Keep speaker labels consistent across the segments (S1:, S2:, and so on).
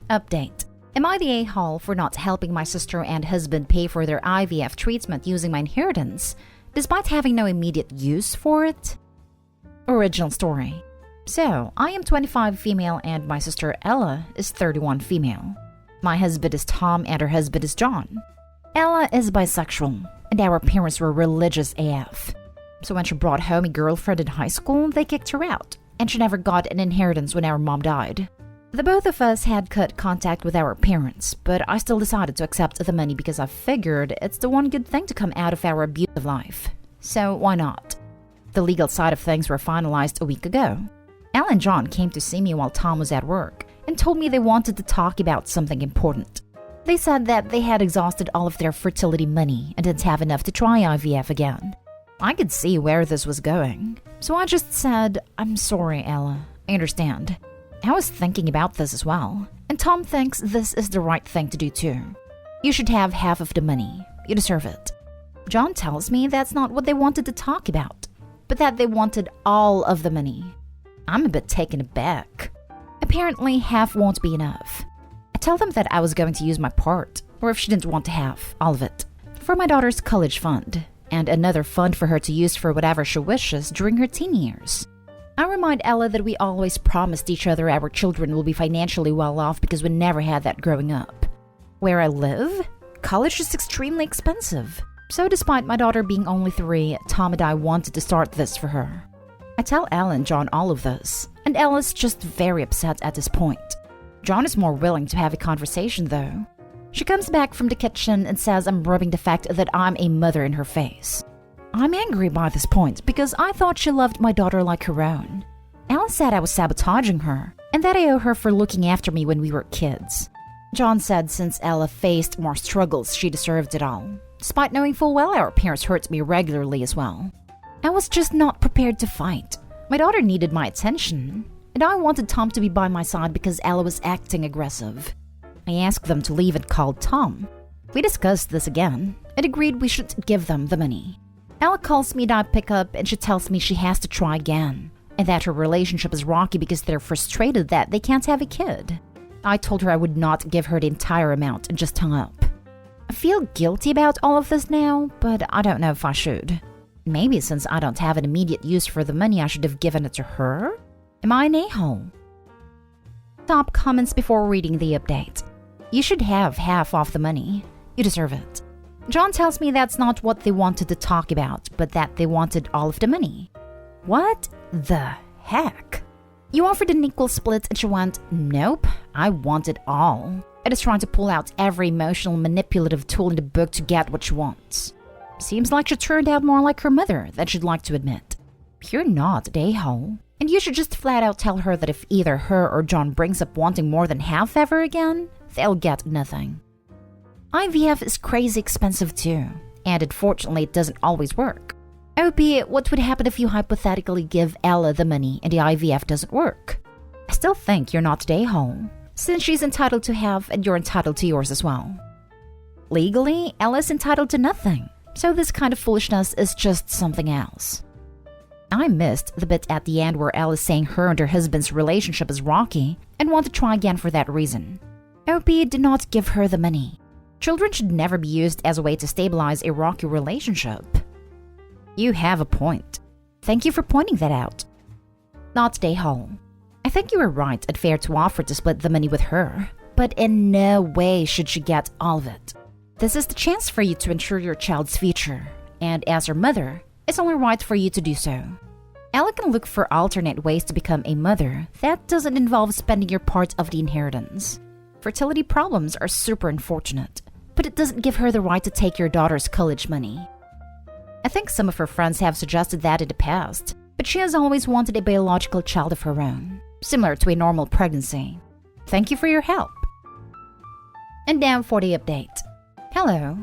S1: Update. Am I the a-hole for not helping my sister and husband pay for their IVF treatment using my inheritance, despite having no immediate use for it? Original story. So, I am 25 female and my sister Ella is 31 female. My husband is Tom and her husband is John. Ella is bisexual, and our parents were religious AF. So when she brought home a girlfriend in high school, they kicked her out, and she never got an inheritance when our mom died. The both of us had cut contact with our parents, but I still decided to accept the money because I figured it's the one good thing to come out of our abusive life. So why not? The legal side of things were finalized a week ago. Ella and John came to see me while Tom was at work and told me they wanted to talk about something important. They said that they had exhausted all of their fertility money and didn't have enough to try IVF again. I could see where this was going, so I just said, "I'm sorry, Ella. I understand. I was thinking about this as well, and Tom thinks this is the right thing to do too. You should have half of the money. You deserve it." John tells me that's not what they wanted to talk about, but that they wanted all of the money. I'm a bit taken aback. Apparently, half won't be enough. I tell them that I was going to use my part, or if she didn't want to have, all of it, for my daughter's college fund, and another fund for her to use for whatever she wishes during her teen years. I remind Ella that we always promised each other our children will be financially well off because we never had that growing up. Where I live, college is extremely expensive. So despite my daughter being only 3, Tom and I wanted to start this for her. I tell Ella and John all of this, and Ella's just very upset at this point. John is more willing to have a conversation though. She comes back from the kitchen and says I'm rubbing the fact that I'm a mother in her face. I'm angry by this point because I thought she loved my daughter like her own. Ella said I was sabotaging her and that I owe her for looking after me when we were kids. John said since Ella faced more struggles, she deserved it all, despite knowing full well our parents hurt me regularly as well. I was just not prepared to fight. My daughter needed my attention, and I wanted Tom to be by my side because Ella was acting aggressive. I asked them to leave and called Tom. We discussed this again and agreed we should give them the money. Ella calls me and I pick up and she tells me she has to try again and that her relationship is rocky because they're frustrated that they can't have a kid. I told her I would not give her the entire amount and just hung up. I feel guilty about all of this now, but I don't know if I should. Maybe since I don't have an immediate use for the money, I should have given it to her? Am I an a-hole? Top comments before reading the update. You should have half of the money. You deserve it. John tells me that's not what they wanted to talk about, but that they wanted all of the money. What the heck? You offered an equal split and she went, "Nope, I want it all." It is trying to pull out every emotional manipulative tool in the book to get what she wants. Seems like she turned out more like her mother than she'd like to admit. You're not an a-hole, and you should just flat out tell her that if either her or John brings up wanting more than half ever again, they'll get nothing. IVF is crazy expensive too, and unfortunately it doesn't always work. OP, what would happen if you hypothetically give Ella the money and the IVF doesn't work? I still think you're not an a-hole, since she's entitled to half and you're entitled to yours as well. Legally, Ella's entitled to nothing, so this kind of foolishness is just something else. I missed the bit at the end where Ella's saying her and her husband's relationship is rocky and want to try again for that reason. OP, do not give her the money. Children should never be used as a way to stabilize a rocky relationship. You have a point. Thank you for pointing that out. Not a hole. I think you were right and fair to offer to split the money with her, but in no way should she get all of it. This is the chance for you to ensure your child's future, and as her mother, it's only right for you to do so. Ella can look for alternate ways to become a mother that doesn't involve spending your part of the inheritance. Fertility problems are super unfortunate, but it doesn't give her the right to take your daughter's college money. I think some of her friends have suggested that in the past, but she has always wanted a biological child of her own, similar to a normal pregnancy. Thank you for your help. And now for the update. Hello.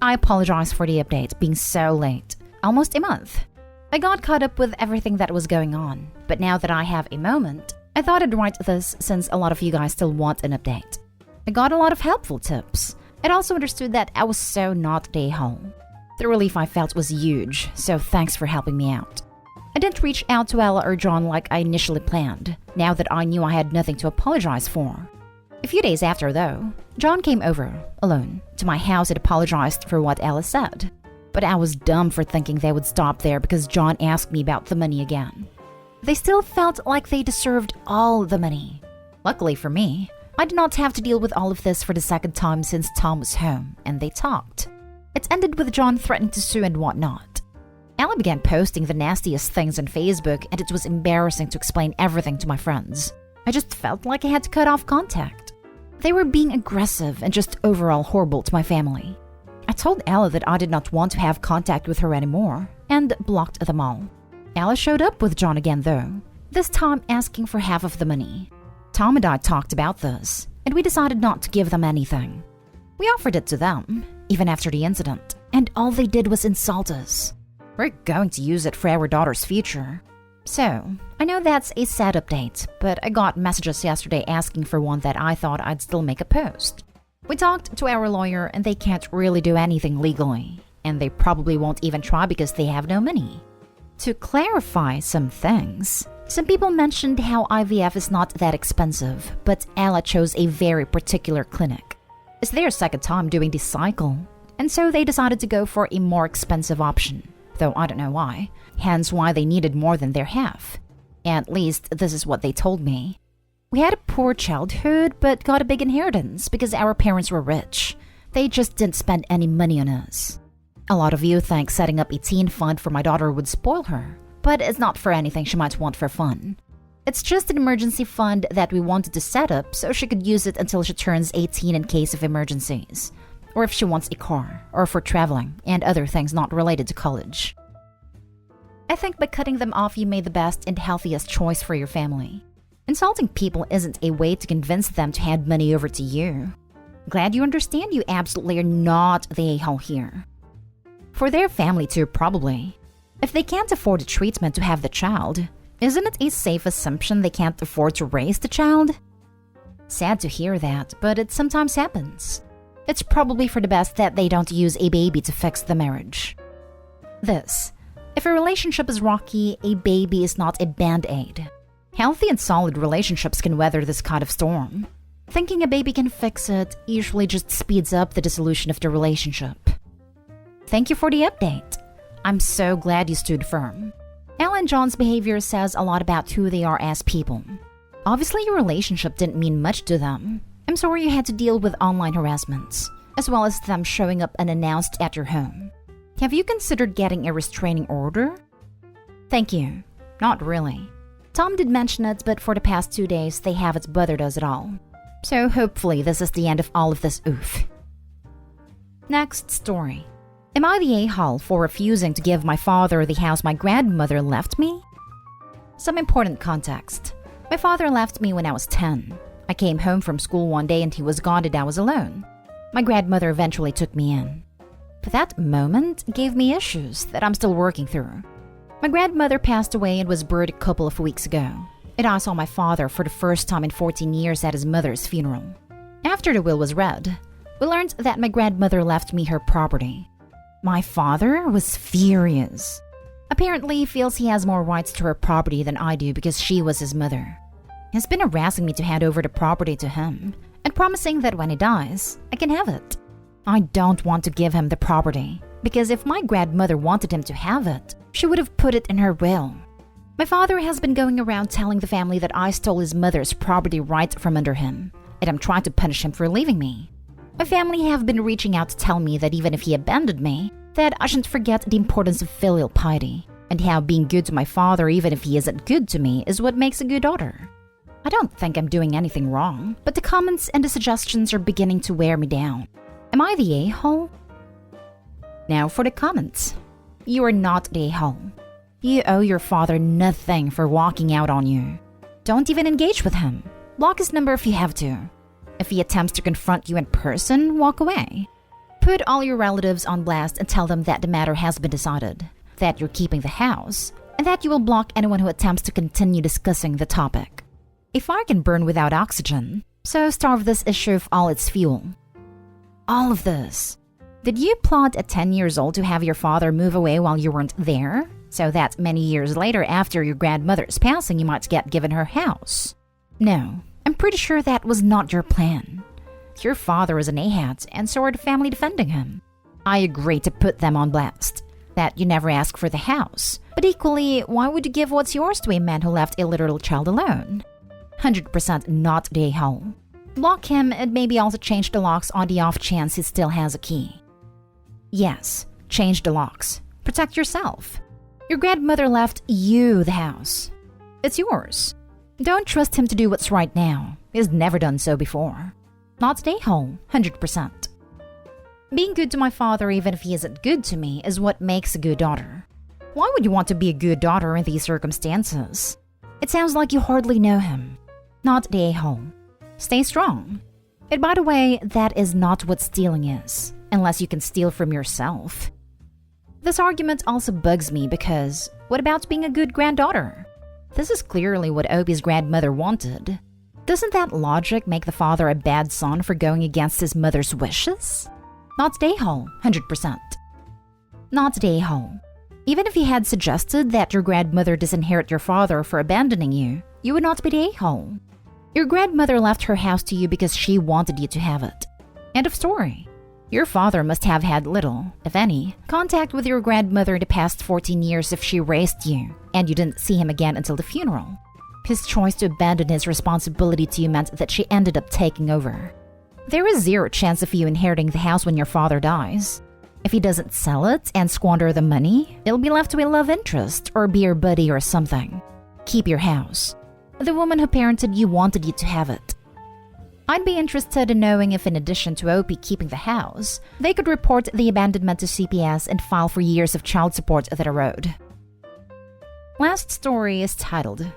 S1: I apologize for the update being so late, almost a month. I got caught up with everything that was going on, but now that I have a moment, I thought I'd write this since a lot of you guys still want an update. I got a lot of helpful tips. I also understood that I was so not a hole. The relief I felt was huge, so thanks for helping me out. I didn't reach out to Ella or John like I initially planned, now that I knew I had nothing to apologize for. A few days after, though, John came over, alone, to my house and apologized for what Ella said. But I was dumb for thinking they would stop there because John asked me about the money again. They still felt like they deserved all the money. Luckily for me, I did not have to deal with all of this for the second time since Tom was home, and they talked. It ended with John threatening to sue and whatnot. Ella began posting the nastiest things on Facebook, and it was embarrassing to explain everything to my friends. I just felt like I had to cut off contact. They were being aggressive and just overall horrible to my family. I told Ella that I did not want to have contact with her anymore, and blocked them all. Ella showed up with John again though, this time asking for half of the money. Tom and I talked about this, and we decided not to give them anything. We offered it to them, even after the incident, and all they did was insult us. We're going to use it for our daughter's future. So, I know that's a sad update, but I got messages yesterday asking for one that I thought I'd still make a post. We talked to our lawyer and they can't really do anything legally, and they probably won't even try because they have no money. To clarify some things, some people mentioned how IVF is not that expensive, but Ella chose a very particular clinic. It's their second time doing this cycle, and so they decided to go for a more expensive option, though I don't know why, hence why they needed more than their half. At least this is what they told me. We had a poor childhood, but got a big inheritance because our parents were rich. They just didn't spend any money on us. A lot of you think setting up a teen fund for my daughter would spoil her, but it's not for anything she might want for fun. It's just an emergency fund that we wanted to set up so she could use it until she turns 18 in case of emergencies, or if she wants a car, or for traveling and other things not related to college. I think by cutting them off you made the best and healthiest choice for your family. Insulting people isn't a way to convince them to hand money over to you. Glad you understand you absolutely are not the a-hole here. For their family too, probably. If they can't afford the treatment to have the child, isn't it a safe assumption they can't afford to raise the child? Sad to hear that, but it sometimes happens. It's probably for the best that they don't use a baby to fix the marriage. If a relationship is rocky, a baby is not a band-aid. Healthy and solid relationships can weather this kind of storm. Thinking a baby can fix it usually just speeds up the dissolution of the relationship. Thank you for the update. I'm so glad you stood firm. Ella and John's behavior says a lot about who they are as people. Obviously, your relationship didn't mean much to them. I'm sorry you had to deal with online harassments, as well as them showing up unannounced at your home. Have you considered getting a restraining order? Thank you. Not really. Tom did mention it, but for the past 2 days, they haven't bothered us at all. So hopefully this is the end of all of this oof. Next story. Am I the a-hole for refusing to give my father the house my grandmother left me? Some important context. My father left me when I was 10. I came home from school one day and he was gone and I was alone. My grandmother eventually took me in. But that moment gave me issues that I'm still working through. My grandmother passed away and was buried a couple of weeks ago, and I saw my father for the first time in 14 years at his mother's funeral. After the will was read, we learned that my grandmother left me her property. My father was furious. Apparently, he feels he has more rights to her property than I do because she was his mother. He's been harassing me to hand over the property to him and promising that when he dies, I can have it. I don't want to give him the property because if my grandmother wanted him to have it, she would have put it in her will. My father has been going around telling the family that I stole his mother's property right from under him, and I'm trying to punish him for leaving me. My family have been reaching out to tell me that even if he abandoned me, that I shouldn't forget the importance of filial piety, and how being good to my father even if he isn't good to me is what makes a good daughter. I don't think I'm doing anything wrong, but the comments and the suggestions are beginning to wear me down. Am I the a-hole? Now for the comments. You are not the a-hole. You owe your father nothing for walking out on you. Don't even engage with him. Block his number if you have to. If he attempts to confront you in person, walk away. Put all your relatives on blast and tell them that the matter has been decided, that you're keeping the house, and that you will block anyone who attempts to continue discussing the topic. A fire can burn without oxygen, so starve this issue of all its fuel. All of this. Did you plot at 10 years old to have your father move away while you weren't there, so that many years later after your grandmother's passing you might get given her house? No, I'm pretty sure that was not your plan. Your father is an AITA, and so are the family defending him. I agree to put them on blast, that you never asked for the house. But equally, why would you give what's yours to a man who left a literal child alone? 100% not the a-hole. Block him and maybe also change the locks on the off chance he still has a key. Yes, change the locks. Protect yourself. Your grandmother left you the house. It's yours. Don't trust him to do what's right now. He's never done so before. Not the a-hole, 100%. Being good to my father even if he isn't good to me is what makes a good daughter. Why would you want to be a good daughter in these circumstances? It sounds like you hardly know him. Not the a-hole. Stay strong. And by the way, that is not what stealing is, unless you can steal from yourself. This argument also bugs me because what about being a good granddaughter? This is clearly what Opie's grandmother wanted. Doesn't that logic make the father a bad son for going against his mother's wishes? Not the a-hole, 100%. Not the a-hole. Even if he had suggested that your grandmother disinherit your father for abandoning you, you would not be the a-hole. Your grandmother left her house to you because she wanted you to have it. End of story. Your father must have had little, if any, contact with your grandmother in the past 14 years if she raised you, and you didn't see him again until the funeral. His choice to abandon his responsibility to you meant that she ended up taking over. There is zero chance of you inheriting the house when your father dies. If he doesn't sell it and squander the money, it'll be left to a love interest or be your buddy or something. Keep your house. The woman who parented you wanted you to have it. I'd be interested in knowing if in addition to Opie keeping the house, they could report the abandonment to CPS and file for years of child support that are owed. Last story is titled,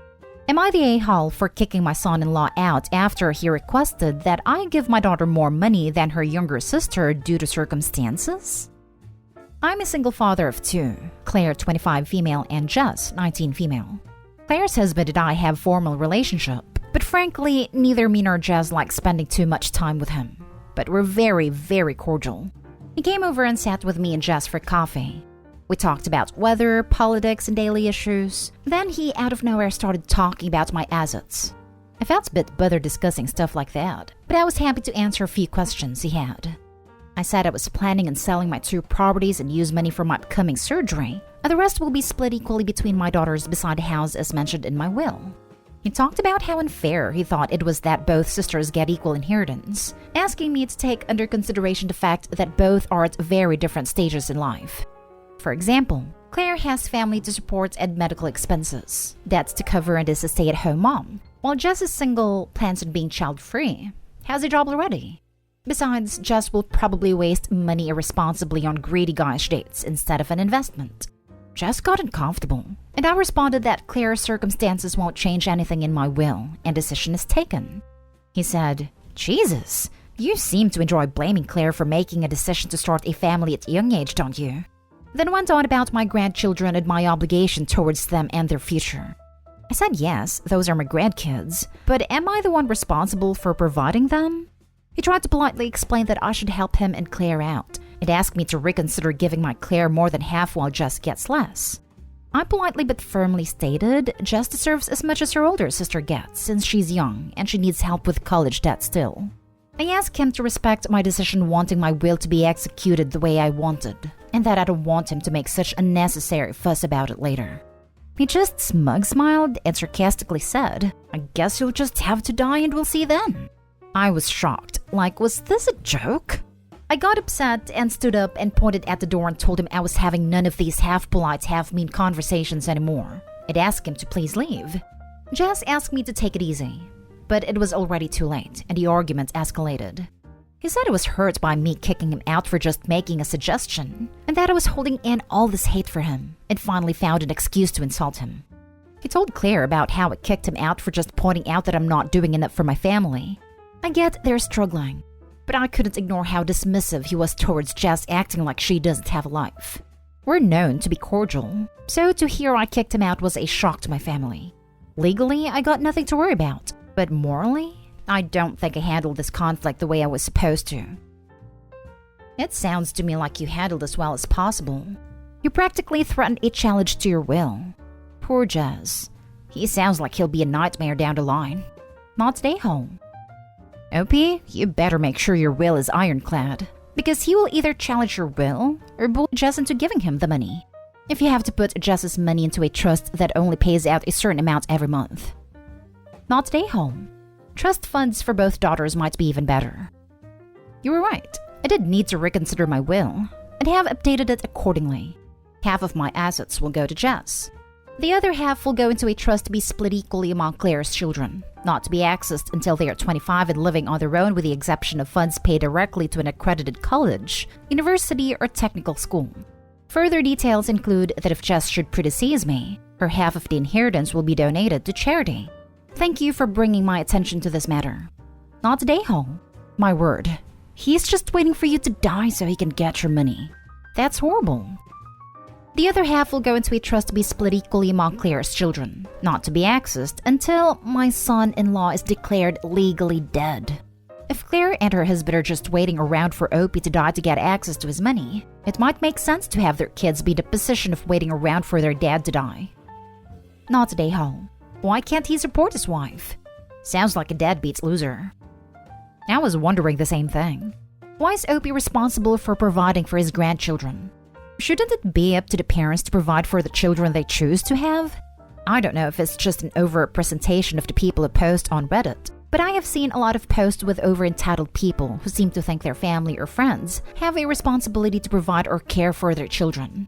S1: Am I the a-hole for kicking my son-in-law out after he requested that I give my daughter more money than her younger sister due to circumstances? I'm a single father of two, Claire 25 female and Jess 19 female. Claire's husband and I have a formal relationship, but frankly, neither me nor Jess like spending too much time with him. But we're very, very cordial. He came over and sat with me and Jess for coffee. We talked about weather, politics, and daily issues. Then he, out of nowhere, started talking about my assets. I felt a bit bothered discussing stuff like that, but I was happy to answer a few questions he had. I said I was planning on selling my 2 properties and use money for my upcoming surgery, and the rest will be split equally between my daughters beside the house as mentioned in my will. He talked about how unfair he thought it was that both sisters get equal inheritance, asking me to take under consideration the fact that both are at very different stages in life. For example, Claire has family to support and medical expenses, debts to cover and is a stay-at-home mom, while Jess is single, plans on being child-free, has a job already. Besides, Jess will probably waste money irresponsibly on greedy guys' dates instead of an investment. Jess got uncomfortable, and I responded that Claire's circumstances won't change anything in my will, and decision is taken. He said, Jesus, you seem to enjoy blaming Claire for making a decision to start a family at a young age, don't you? Then went on about my grandchildren and my obligation towards them and their future. I said yes, those are my grandkids, but am I the one responsible for providing them? He tried to politely explain that I should help him and Claire out, and asked me to reconsider giving my Claire more than half while Jess gets less. I politely but firmly stated Jess deserves as much as her older sister gets since she's young and she needs help with college debt still. I asked him to respect my decision wanting my will to be executed the way I wanted, and that I don't want him to make such unnecessary fuss about it later. He just smug smiled and sarcastically said, I guess you'll just have to die and we'll see then. I was shocked, like was this a joke? I got upset and stood up and pointed at the door and told him I was having none of these half-polite, half-mean conversations anymore. I'd asked him to please leave. Jess asked me to take it easy, but it was already too late and the argument escalated. He said he was hurt by me kicking him out for just making a suggestion, and that I was holding in all this hate for him, and finally found an excuse to insult him. He told Claire about how I kicked him out for just pointing out that I'm not doing enough for my family. I get they're struggling, but I couldn't ignore how dismissive he was towards Jess acting like she doesn't have a life. We're known to be cordial, so to hear I kicked him out was a shock to my family. Legally, I got nothing to worry about, but morally, I don't think I handled this conflict the way I was supposed to. It sounds to me like you handled as well as possible. You practically threatened a challenge to your will. Poor Jess. He sounds like he'll be a nightmare down the line. Not stay home. OP, you better make sure your will is ironclad, because he will either challenge your will or bully Jess into giving him the money. If you have to put Jess's money into a trust that only pays out a certain amount every month. Not stay home. Trust funds for both daughters might be even better. You were right. I did need to reconsider my will, and have updated it accordingly. Half of my assets will go to Jess. The other half will go into a trust to be split equally among Claire's children, not to be accessed until they are 25 and living on their own, with the exception of funds paid directly to an accredited college, university, or technical school. Further details include that if Jess should predecease me, her half of the inheritance will be donated to charity. Thank you for bringing my attention to this matter. Not today, home. My word. He's just waiting for you to die so he can get your money. That's horrible. The other half will go into a trust to be split equally among Claire's children, not to be accessed until my son-in-law is declared legally dead. If Claire and her husband are just waiting around for Opie to die to get access to his money, it might make sense to have their kids be in the position of waiting around for their dad to die. Not today, home. Why can't he support his wife? Sounds like a deadbeat loser. I was wondering the same thing. Why is Opie responsible for providing for his grandchildren? Shouldn't it be up to the parents to provide for the children they choose to have? I don't know if it's just an over-representation of the people who post on Reddit, but I have seen a lot of posts with over-entitled people who seem to think their family or friends have a responsibility to provide or care for their children.